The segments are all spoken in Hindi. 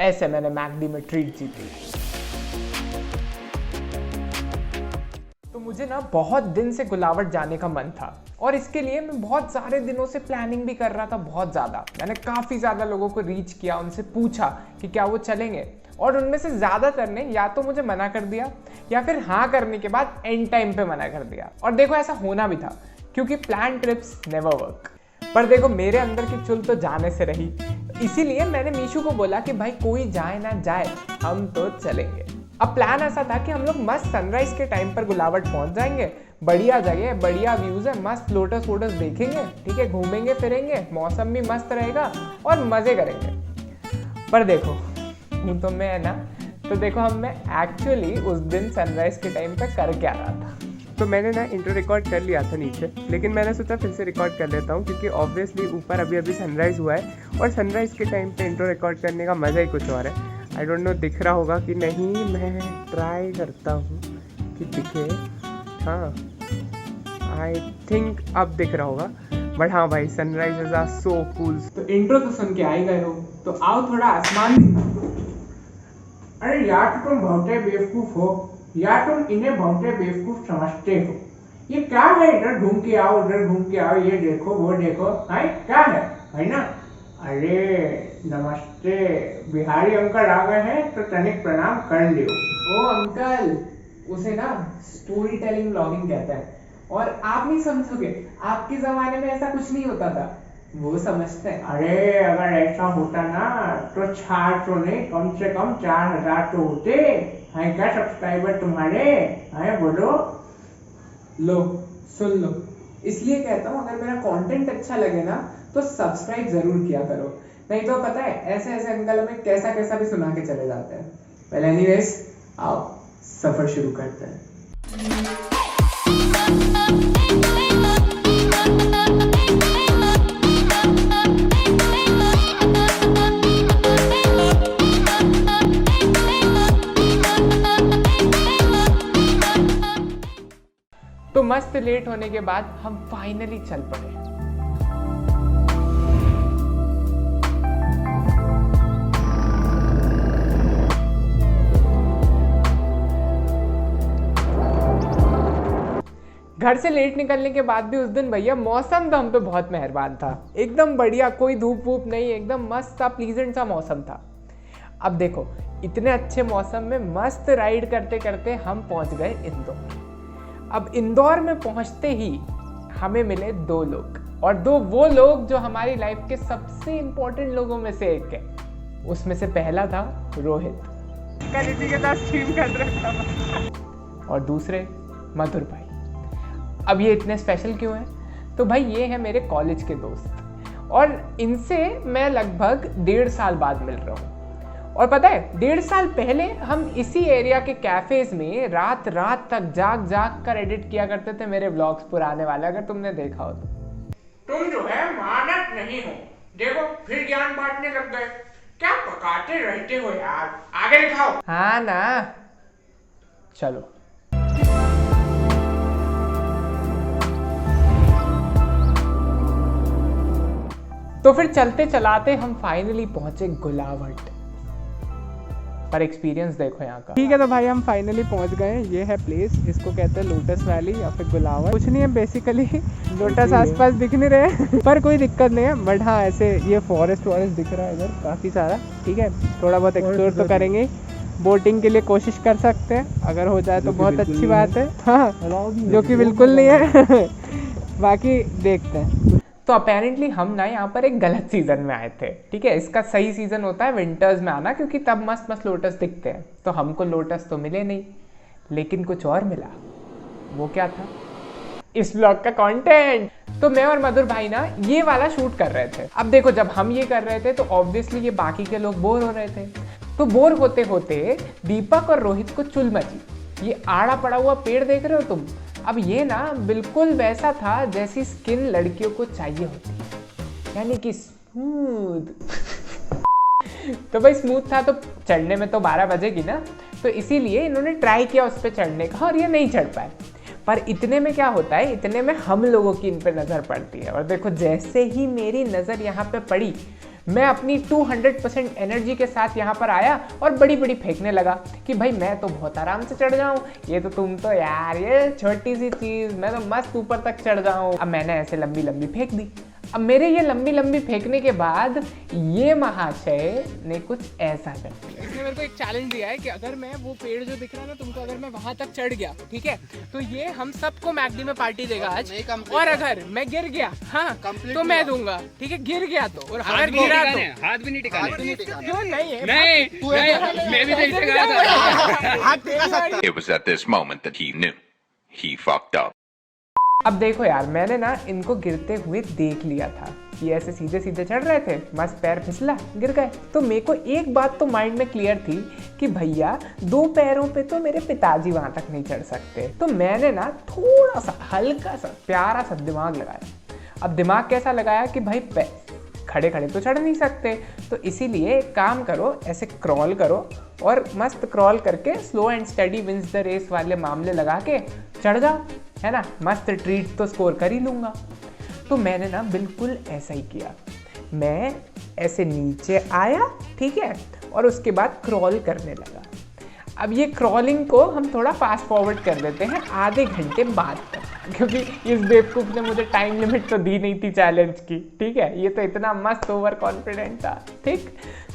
ऐसे मैंने मैकडी में ट्रीट जीती। तो मुझे ना बहुत दिन से गुलावट जाने का मन था और इसके लिए मैं बहुत सारे दिनों से प्लानिंग भी कर रहा था। बहुत ज़्यादा मैंने काफ़ी ज़्यादा लोगों को रीच किया, उनसे पूछा कि क्या वो चलेंगे, और उनमें से ज़्यादातर ने या तो मुझे मना कर दिया या फिर हाँ करने के बाद एंड टाइम पे मना कर दिया। और देखो ऐसा होना भी था क्योंकि प्लान ट्रिप्स नेवर वर्क। पर देखो मेरे अंदर की चुल तो जाने से रही, इसीलिए मैंने मीशू को बोला कि भाई कोई जाए ना जाए हम तो चलेंगे। अब प्लान ऐसा था कि हम लोग मस्त सनराइज के टाइम पर गुलावट पहुंच जाएंगे, बढ़िया जगह है, बढ़िया व्यूज है, मस्त लोटस वोटस देखेंगे, ठीक है, घूमेंगे फिरेंगे, मौसम भी मस्त रहेगा और मजे करेंगे। पर देखो हूँ तो मैं है ना, तो देखो मैं एक्चुअली उस दिन सनराइज के टाइम पे कर क्या रहा था। तो मैंने ना इंट्रो रिकॉर्ड कर लिया था नीचे, लेकिन मैंने सोचा फिर से रिकॉर्ड कर लेता हूँ क्योंकि ऑब्वियसली ऊपर अभी अभी सनराइज हुआ है और सनराइज के टाइम पे इंट्रो रिकॉर्ड करने का मज़ा ही कुछ और है। आई डोंट नो दिख रहा होगा कि नहीं, मैं ट्राई करता हूँ कि दिखे। हाँ आई थिंक अब दिख रहा होगा, बट हाँ भाई sunrise is are so cool. तो इंट्रो तो सुन के आ ही गए हो, तो आओ थोड़ा आसमान। अरे यार तुम बहुते बेवकूफ हो, या तुम इन्हें बहुते बेवकूफ समझते हो। ये क्या है, इधर घूम के आओ उधर घूम के आओ, ये देखो वो देखो, है क्या है ना। अरे नमस्ते, बिहारी अंकल आ गए हैं तो तनिक प्रणाम कर लियो। ओ अंकल, उसे ना स्टोरी टेलिंग व्लॉगिंग कहते हैं और आप नहीं समझोगे, आपके जमाने में ऐसा कुछ नहीं होता था, वो समझते हैं। अरे अगर ऐसा होता ना तो 600 नहीं कम से कम 4000 तो होते हैं। क्या सब्सक्राइबर तुम्हारे हैं, बोलो। लो सुन लो, इसलिए कहता हूँ अगर मेरा कंटेंट अच्छा लगे ना तो सब्सक्राइब जरूर किया करो, नहीं तो पता है ऐसे ऐसे अंकल हमें कैसा कैसा भी सुना के चले जाते हैं। वेल एनीवेज, आओ सफर शुरू करते हैं। तो मस्त लेट होने के बाद हम फाइनली चल पड़े। घर से लेट निकलने के बाद भी उस दिन भैया मौसम तो हम पे बहुत मेहरबान था, एकदम बढ़िया, कोई धूप वूप नहीं, एकदम मस्त सा प्लीजेंट सा मौसम था। अब देखो इतने अच्छे मौसम में मस्त राइड करते करते हम पहुंच गए इंदौर। अब इंदौर में पहुंचते ही हमें मिले 2 लोग, और 2 वो लोग जो हमारी लाइफ के सबसे इंपॉर्टेंट लोगों में से एक है। उसमें से पहला था रोहित, इसी के साथ स्ट्रीम कर रहा था, और दूसरे मधुर भाई। अब ये इतने स्पेशल क्यों हैं? तो भाई ये है मेरे कॉलेज के दोस्त और इनसे मैं लगभग 1.5 साल बाद मिल रहा हूँ। और पता है 1.5 साल पहले हम इसी एरिया के कैफेज में रात रात तक जाग जाग कर एडिट किया करते थे मेरे व्लॉग्स पुराने वाले, अगर तुमने देखा हो तो। तुम जो है मानत नहीं हो, देखो फिर ज्ञान बांटने लग गए, क्या पकाते रहते हो यार, आगे दिखाओ। हाँ ना, चलो। तो फिर चलते चलाते हम फाइनली पहुंचे गुलावट। पर एक्सपीरियंस देखो यहाँ का। ठीक है तो भाई हम फाइनली पहुंच गए, ये है प्लेस, इसको कहते हैं लोटस वैली या फिर गुलावट। कुछ नहीं है बेसिकली, लोटस आसपास दिख नहीं रहे पर कोई दिक्कत नहीं है। बट हाँ ऐसे ये फॉरेस्ट दिख रहा है इधर काफ़ी सारा, ठीक है, थोड़ा बहुत एक्सप्लोर तो करेंगे। बोटिंग के लिए कोशिश कर सकते हैं, अगर हो जाए तो बहुत अच्छी बात है। हाँ जो कि बिल्कुल नहीं है बाकी देखते हैं। तो अपेरेंटली हम ना यहाँ पर एक गलत सीज़न में आए थे, ठीक है। इसका सही सीज़न होता है विंटर्स में आना, क्योंकि तब मस्त मस्त लोटस दिखते हैं। तो हमको लोटस तो मिले नहीं, लेकिन कुछ और मिला। वो क्या था? इस ब्लॉग का कंटेंट। तो मैं और मधुर भाई ना ये वाला शूट कर रहे थे। अब देखो जब हम ये कर रहे थे तो ऑब्वियसली ये बाकी के लोग बोर हो रहे थे। तो बोर होते होते दीपक और रोहित को चुल मची। ये आड़ा पड़ा हुआ पेड़ देख रहे हो तुम? अब ये ना बिल्कुल वैसा था जैसी स्किन लड़कियों को चाहिए होती है, यानी कि स्मूथ। तो भाई स्मूथ था तो चढ़ने में तो 12 बजेगी ना, तो इसीलिए इन्होंने ट्राई किया उस पर चढ़ने का और ये नहीं चढ़ पाए। पर इतने में क्या होता है, इतने में हम लोगों की इन पे नज़र पड़ती है। और देखो जैसे ही मेरी नज़र यहाँ पे पड़ी मैं अपनी 200% एनर्जी के साथ यहाँ पर आया और बड़ी बड़ी फेंकने लगा कि भाई मैं तो बहुत आराम से चढ़ जाऊँ, ये तो तुम तो यार ये छोटी सी चीज़, मैं तो मस्त ऊपर तक चढ़ जाऊँ। अब मैंने ऐसे लंबी लंबी फेंक दी। अब मेरे ये लंबी लंबी फेंकने के बाद ये महाशय ने कुछ ऐसा कर दिया। इसने मेरे को एक चैलेंज दिया है कि अगर मैं वो पेड़ जो दिख रहा है ना तुमको, अगर मैं वहां तक चढ़ गया, ठीक है, तो ये हम सबको मैकडी में पार्टी देगा आज। और अगर मैं गिर गया, हाँ, तो मैं दूंगा, ठीक है, गिर गया तो। और अगर गिरा तो हाथ भी नहीं टिकाने। क्यों नहीं है? नहीं, मैं भी देख सकता। It was at this moment that he knew he fucked up. अब देखो यार, मैंने ना इनको गिरते हुए देख लिया था कि ऐसे सीधे सीधे चढ़ रहे थे, मस्त पैर फिसला गिर गए। तो मेरे को एक बात तो माइंड में क्लियर थी कि भैया 2 पैरों पे तो मेरे पिताजी वहां तक नहीं चढ़ सकते। तो मैंने ना थोड़ा सा हल्का सा प्यारा सा दिमाग लगाया। अब दिमाग कैसा लगाया कि भाई खड़े खड़े तो चढ़ नहीं सकते, तो इसीलिए एक काम करो, ऐसे क्रॉल करो और मस्त क्रॉल करके slow and steady wins the race वाले मामले लगा के चढ़ जाओ, है ना, मस्त ट्रीट तो स्कोर कर ही लूँगा। तो मैंने ना बिल्कुल ऐसा ही किया। मैं ऐसे नीचे आया, ठीक है, और उसके बाद क्रॉल करने लगा। अब ये क्रॉलिंग को हम थोड़ा फास्ट फॉरवर्ड कर देते हैं आधे घंटे बाद तक, क्योंकि इस बेवकूफ़ ने मुझे टाइम लिमिट तो दी नहीं थी चैलेंज की, ठीक है, ये तो इतना मस्त ओवर कॉन्फिडेंट था, ठीक।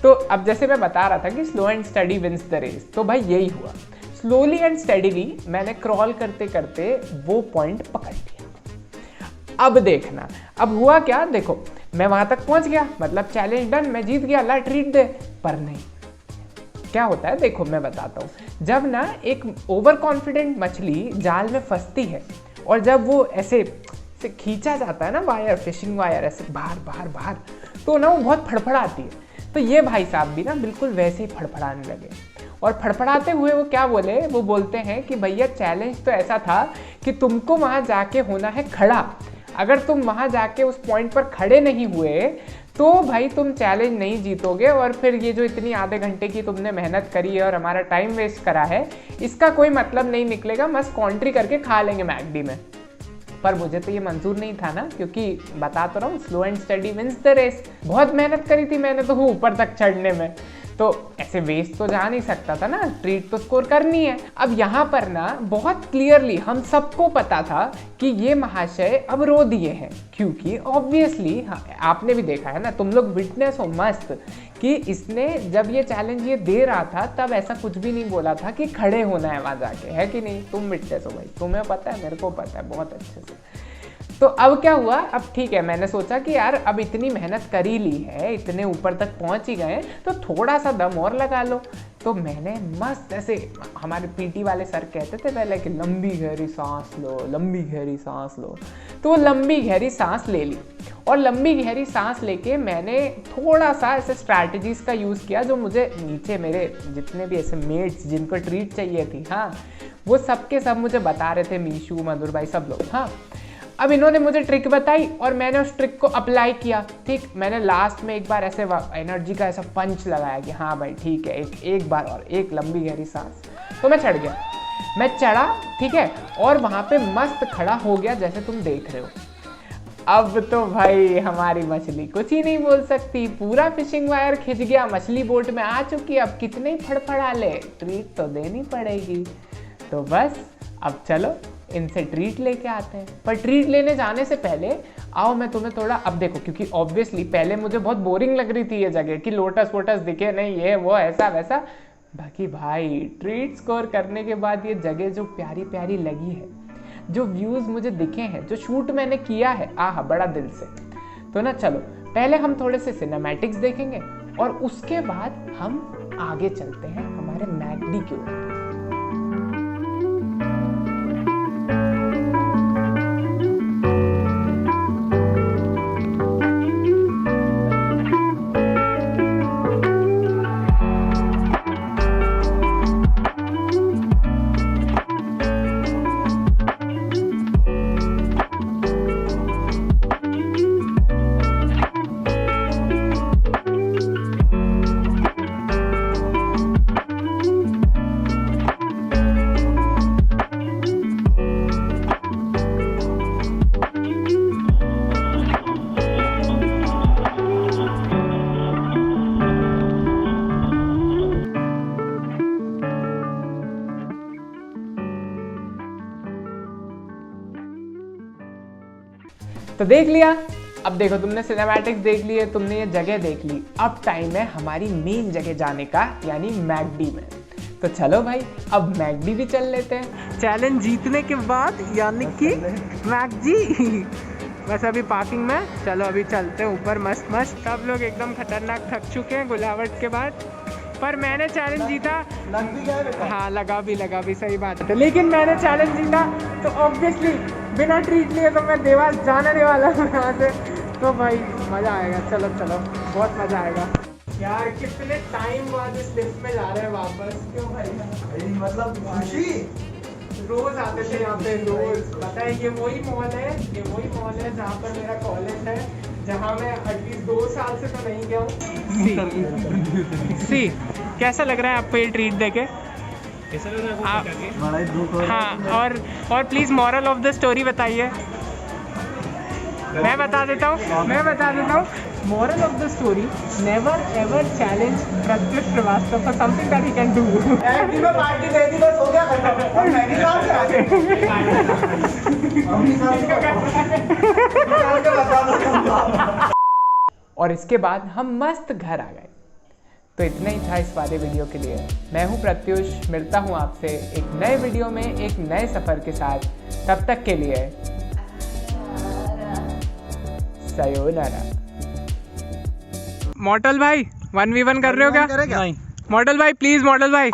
तो अब जैसे मैं बता रहा था कि slow and steady wins the race, तो भाई यही हुआ। स्लोली एंड स्टडीली मैंने क्रॉल करते करते वो पॉइंट पकड़ लिया। अब देखना, अब हुआ क्या, देखो मैं वहां तक पहुंच गया, मतलब चैलेंज डन, मैं जीत गया, ला ट्रीट दे। पर नहीं, क्या होता है देखो मैं बताता हूँ। जब ना एक ओवर कॉन्फिडेंट मछली जाल में फंसती है और जब वो ऐसे खींचा जाता है ना वायर, फिशिंग वायर, ऐसे बाहर बाहर बाहर, तो ना वो बहुत फड़फड़ाती है। तो ये भाई साहब भी ना बिल्कुल वैसे ही फड़फड़ाने लगे और फड़फड़ाते हुए वो क्या बोले, वो बोलते हैं कि भैया चैलेंज तो ऐसा था कि तुमको वहाँ जाके होना है खड़ा। अगर तुम वहाँ जाके उस पॉइंट पर खड़े नहीं हुए तो भाई तुम चैलेंज नहीं जीतोगे, और फिर ये जो इतनी आधे घंटे की तुमने मेहनत करी है और हमारा टाइम वेस्ट करा है, इसका कोई मतलब नहीं निकलेगा, मस्त कॉन्ट्री करके खा लेंगे मैकडी में। पर मुझे तो ये मंजूर नहीं था ना, क्योंकि बता तो रहा हूँ slow and steady wins the race. बहुत मेहनत करी थी मैंने तो ऊपर तक चढ़ने में, तो ऐसे वेस्ट तो जा नहीं सकता था ना, ट्रीट तो स्कोर करनी है। अब यहाँ पर ना बहुत क्लियरली हम सबको पता था कि ये महाशय अब रो दिए हैं, क्योंकि ऑब्वियसली आपने भी देखा है ना, तुम लोग विटनेस हो मस्त, कि इसने जब ये चैलेंज ये दे रहा था तब ऐसा कुछ भी नहीं बोला था कि खड़े होना है वहाँ जाके, है कि नहीं। तुम विटनेस हो भाई, तुम्हें पता है, मेरे को पता है बहुत अच्छे से। तो अब क्या हुआ, अब ठीक है, मैंने सोचा कि यार अब इतनी मेहनत कर ही ली है, इतने ऊपर तक पहुंच ही गए, तो थोड़ा सा दम और लगा लो। तो मैंने मस्त ऐसे, हमारे पीटी वाले सर कहते थे पहले कि लंबी गहरी सांस लो, लंबी गहरी सांस लो। तो वो लंबी गहरी सांस ले ली, और लंबी गहरी सांस लेके मैंने थोड़ा सा ऐसे स्ट्रैटेजीज का यूज़ किया जो मुझे नीचे मेरे जितने भी ऐसे मेट्स जिनको ट्रीट चाहिए थी, हाँ, वो सब के सब मुझे बता रहे थे, मीशू, मधुर भाई, सब लोग, हाँ। अब इन्होंने मुझे ट्रिक बताई और मैंने उस ट्रिक को अप्लाई किया, ठीक। मैंने लास्ट में एक बार ऐसे एनर्जी का ऐसा पंच लगाया कि हाँ भाई ठीक है, एक बार और, एक लंबी गहरी सांस, तो मैं चढ़ गया। मैं चढ़ा, ठीक है, और वहाँ पे मस्त खड़ा हो गया जैसे तुम देख रहे हो। अब तो भाई हमारी मछली कुछ ही नहीं बोल सकती, पूरा फिशिंग वायर खिंच गया, मछली बोट में आ चुकी, अब कितने ही फड़फड़ा ले, ट्रीट तो देनी पड़ेगी। तो बस अब चलो इनसे ट्रीट लेके आते हैं। पर ट्रीट लेने जाने से पहले आओ मैं तुम्हें थोड़ा, अब देखो, क्योंकि ऑब्वियसली पहले मुझे बहुत बोरिंग लग रही थी ये जगह, कि लोटस वोटस दिखे नहीं, ये वो ऐसा वैसा। बाकी भाई ट्रीट स्कोर करने के बाद ये जगह जो प्यारी प्यारी लगी है, जो व्यूज़ मुझे दिखे हैं, जो शूट मैंने किया है, आहा बड़ा दिल से। तो ना चलो पहले हम थोड़े से सिनेमैटिक्स देखेंगे और उसके बाद हम आगे चलते हैं हमारे मैकडी की ओर। तो देख लिया, अब देखो तुमने सिनेमैटिक्स देख लिए, तुमने ये जगह देख ली, अब टाइम है हमारी मेन जगह जाने का, यानी मैकडी में। तो चलो भाई अब मैकडी भी चल लेते हैं। चैलेंज जीतने के बाद यानी कि मैकडी बस अभी पार्किंग में, चलो अभी चलते हैं ऊपर मस्त मस्त। सब लोग एकदम खतरनाक थक चुके हैं गुलावट के बाद, पर मैंने चैलेंज जीता। लग भी गया। हाँ लगा भी, सही बात है, लेकिन मैंने चैलेंज जीता तो ऑब्वियसली बिना ट्रीट लिए तो मैं देवास जाने वाला हूँ यहाँ से। तो भाई मज़ा आएगा, चलो चलो बहुत मज़ा आएगा यार। कितने टाइम बाद इस लिफ्ट में जा रहे हैं वापस, क्यों भाई? मतलब खुशी रोज आते थे यहाँ पे, रोज। पता है ये वही मॉल है जहाँ पर मेरा कॉलेज है, जहाँ मैं एटलीस्ट 2 साल से तो नहीं गया हूँ। सी कैसा लग रहा है आपको ये ट्रीट देके? कैसा लग रहा है? बड़ा ही दुख हो रहा है। हाँ, और please moral of the story बताइए। मैं बता देता हूँ moral of the story, never ever challenge Pratyush Shrivastava for something that he can do. एक दिन में पार्टी दे दी बस हो गया खत्म। और मैंने कहा से आगे अपनी साथ बता। और इसके बाद हम मस्त घर आ गए। तो इतना ही था इस वाले वीडियो के लिए। मैं हूँ प्रत्युष, मिलता हूँ आपसे एक नए वीडियो में एक नए सफ़र के साथ। तब तक के लिए सायोनारा। मॉडल भाई 1v1 कर रहे हो क्या? नहीं। मॉडल भाई प्लीज, मॉडल भाई।